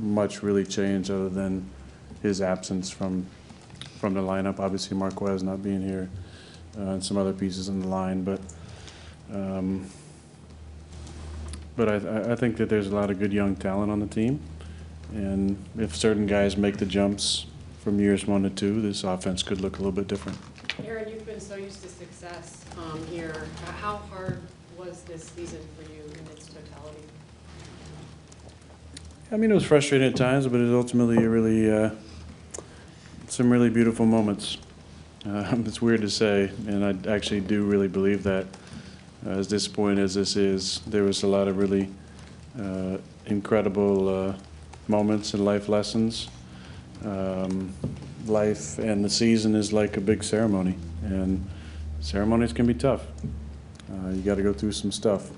much really changed other than his absence from the lineup. Obviously, Marquez not being here and some other pieces in the line, but I think that there's a lot of good young talent on the team, and if certain guys make the jumps from years 1 to 2, this offense could look a little bit different. Aaron, you've been so used to success here. How hard was this season for you in its totality? I mean, it was frustrating at times, but it was ultimately really some really beautiful moments. It's weird to say, and I actually do really believe that. As disappointing as this is, there was a lot of really incredible moments and life lessons. Life and the season is like a big ceremony, and ceremonies can be tough. You got to go through some stuff,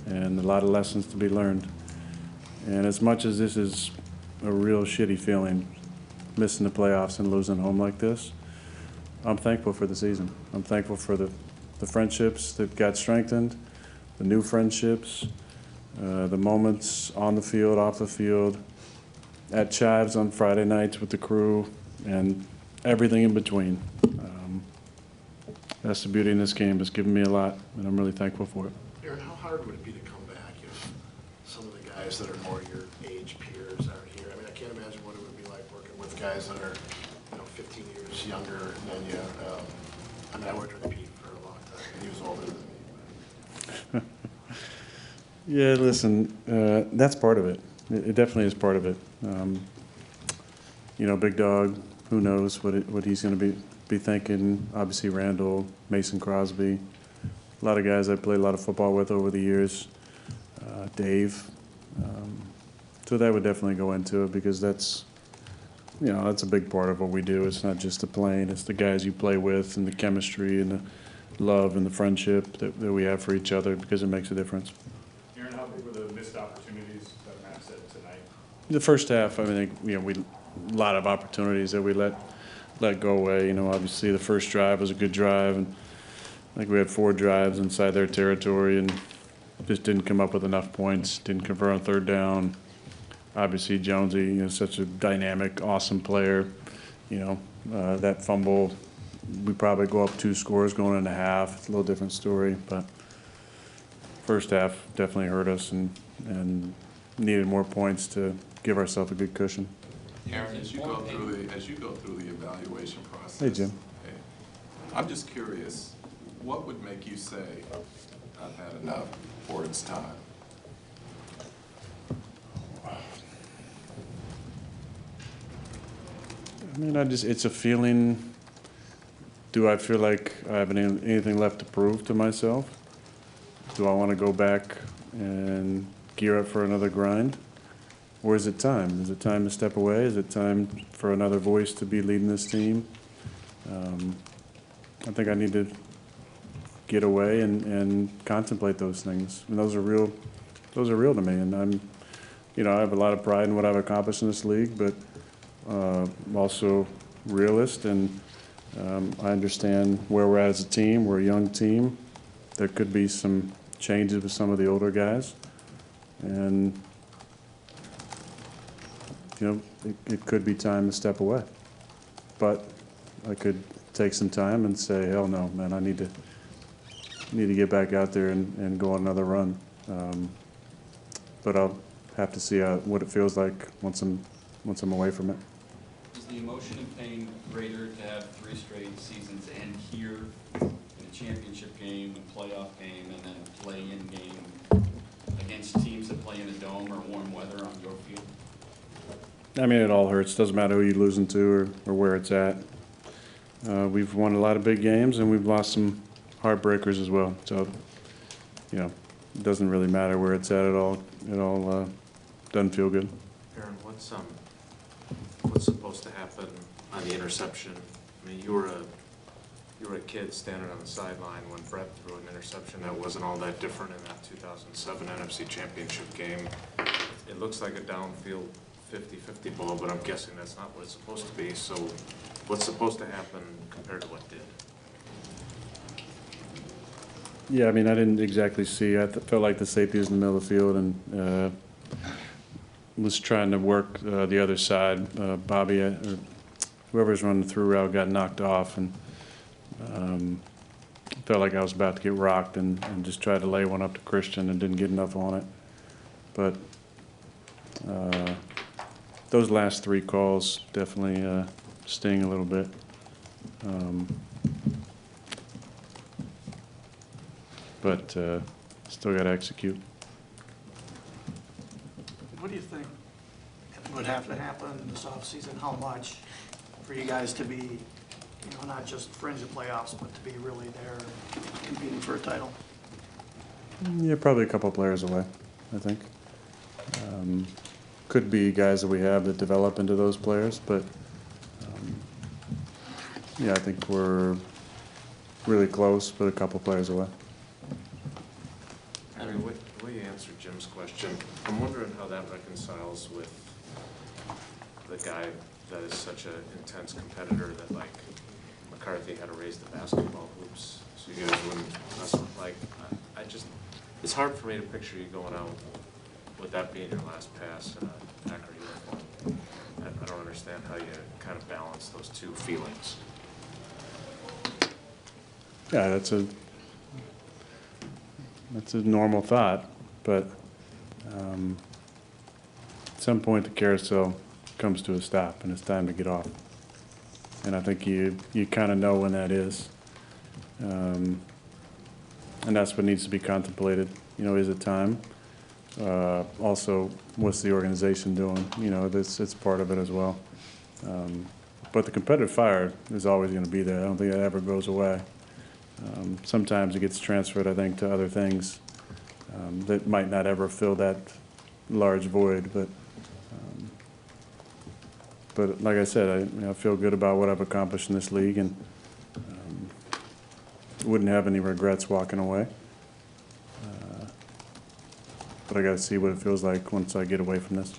and a lot of lessons to be learned. And as much as this is a real shitty feeling, missing the playoffs and losing home like this, I'm thankful for the season. I'm thankful for the friendships that got strengthened, the new friendships, the moments on the field, off the field, at Chives on Friday nights with the crew, and everything in between. That's the beauty in this game. It's given me a lot, and I'm really thankful for it. Aaron, how hard would it be to come back if some of the guys that are more your age peers aren't here? I mean, I can't imagine what it would be like working with guys that are, 15 years younger than you. I mean, I worked with Pete for a long time, and he was older than me. Yeah, listen, that's part of it. It definitely is part of it. Big Dog, who knows what he's going to be thinking. Obviously, Randall, Mason Crosby, a lot of guys I played a lot of football with over the years. Dave. So that would definitely go into it, because that's a big part of what we do. It's not just the playing, it's the guys you play with and the chemistry and the love and the friendship that we have for each other, because it makes a difference. Aaron, how big were the missed opportunities that Matt said tonight? The first half, I think we a lot of opportunities that we let go away. Obviously the first drive was a good drive, and I think we had 4 drives inside their territory and just didn't come up with enough points, didn't convert on third down. Obviously Jonesy, such a dynamic, awesome player. That fumble, we probably go up 2 scores going into half. It's a little different story, but first half definitely hurt us and needed more points to give ourselves a good cushion. Aaron, as you go through the evaluation process. Hey, Jim. Hey, I'm just curious, what would make you say, I've had enough, or it's time? I mean, it's a feeling. Do I feel like I have anything left to prove to myself? Do I want to go back and gear up for another grind? Or is it time? Is it time to step away? Is it time for another voice to be leading this team? I think I need to get away and contemplate those things. And those are real to me. And I have a lot of pride in what I've accomplished in this league, but I'm also realist, and I understand where we're at as a team. We're a young team. There could be some changes with some of the older guys, and it could be time to step away. But I could take some time and say, hell no, man, I need to get back out there and go on another run. But I'll have to see what it feels like once I'm away from it. Is the emotion and pain greater to have 3 straight seasons end here in a championship game, a playoff game, and then a play-in game against teams that play in a dome or warm weather on your field? I mean, it all hurts. Doesn't matter who you're losing to or where it's at. We've won a lot of big games, and we've lost some heartbreakers as well. So, it doesn't really matter where it's at all. It all doesn't feel good. Aaron, what's supposed to happen on the interception? I mean, you were a kid standing on the sideline when Brett threw an interception that wasn't all that different in that 2007 NFC Championship game. It looks like a downfield 50-50 ball, but I'm guessing that's not what it's supposed to be. So what's supposed to happen compared to what did? Yeah, I mean, I didn't exactly see. I felt like the safety was in the middle of the field, and was trying to work the other side. Bobby, or whoever's running the through route, got knocked off, and felt like I was about to get rocked, and just tried to lay one up to Christian and didn't get enough on it. But those last 3 calls definitely sting a little bit. But still got to execute. What do you think would have to happen this offseason? How much for you guys to be, not just fringe of playoffs, but to be really there competing for a title? Yeah, probably a couple of players away, I think. Could be guys that we have that develop into those players, but yeah, I think we're really close, but a couple of players away. I mean, the way you answered Jim's question, I'm wondering how that reconciles with the guy that is such an intense competitor that, like, McCarthy had to raise the basketball hoops, so you guys wouldn't, I just, it's hard for me to picture you going out with that being your last pass in a Packer uniform. I don't understand how you kind of balance those two feelings. Yeah, that's a normal thought, but at some point the carousel comes to a stop and it's time to get off. And I think you kind of know when that is. And that's what needs to be contemplated. Is it time? Also, what's the organization doing? It's part of it as well. But the competitive fire is always going to be there. I don't think that ever goes away. Sometimes it gets transferred, I think, to other things that might not ever fill that large void. But like I said, I feel good about what I've accomplished in this league, and wouldn't have any regrets walking away. But I got to see what it feels like once I get away from this.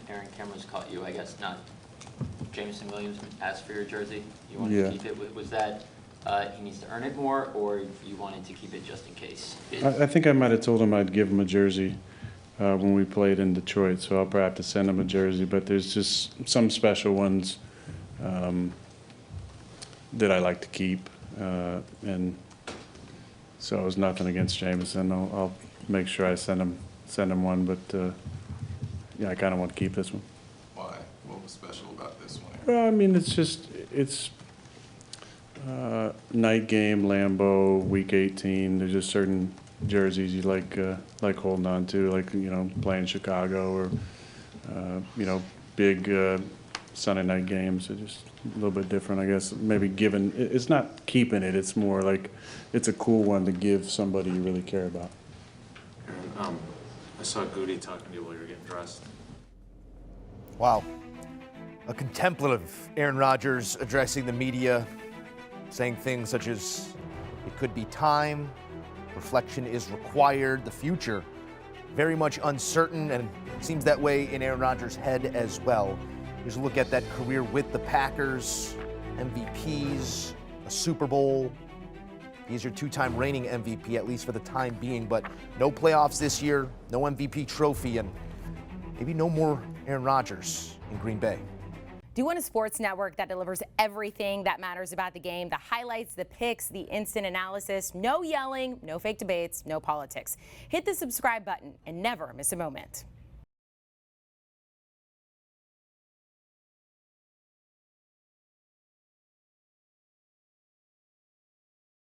Aaron, cameras caught you, I guess, not Jameson Williams asked for your jersey. You wanted to keep it. Was that he needs to earn it more, or you wanted to keep it just in case? I think I might have told him I'd give him a jersey when we played in Detroit, so I'll probably have to send him a jersey. But there's just some special ones that I like to keep, and so it was nothing against Jameson. I'll make sure I send him one, but yeah, I kind of want to keep this one. Why? What was special about this one? Well, I mean, it's night game, Lambeau, Week 18. There's just certain jerseys you like holding on to, like playing Chicago or big Sunday night games. They're just a little bit different, I guess. Maybe giving it's not keeping it. It's more like it's a cool one to give somebody you really care about. Aaron, I saw Goody talking to you while you were getting dressed. Wow. A contemplative Aaron Rodgers addressing the media, saying things such as, it could be time, reflection is required, the future very much uncertain, and it seems that way in Aaron Rodgers' head as well. Here's a look at that career with the Packers, MVPs, a Super Bowl. He's your 2-time reigning MVP, at least for the time being, but no playoffs this year, no MVP trophy, and maybe no more Aaron Rodgers in Green Bay. Do you want a sports network that delivers everything that matters about the game? The highlights, the picks, the instant analysis, no yelling, no fake debates, no politics. Hit the subscribe button and never miss a moment.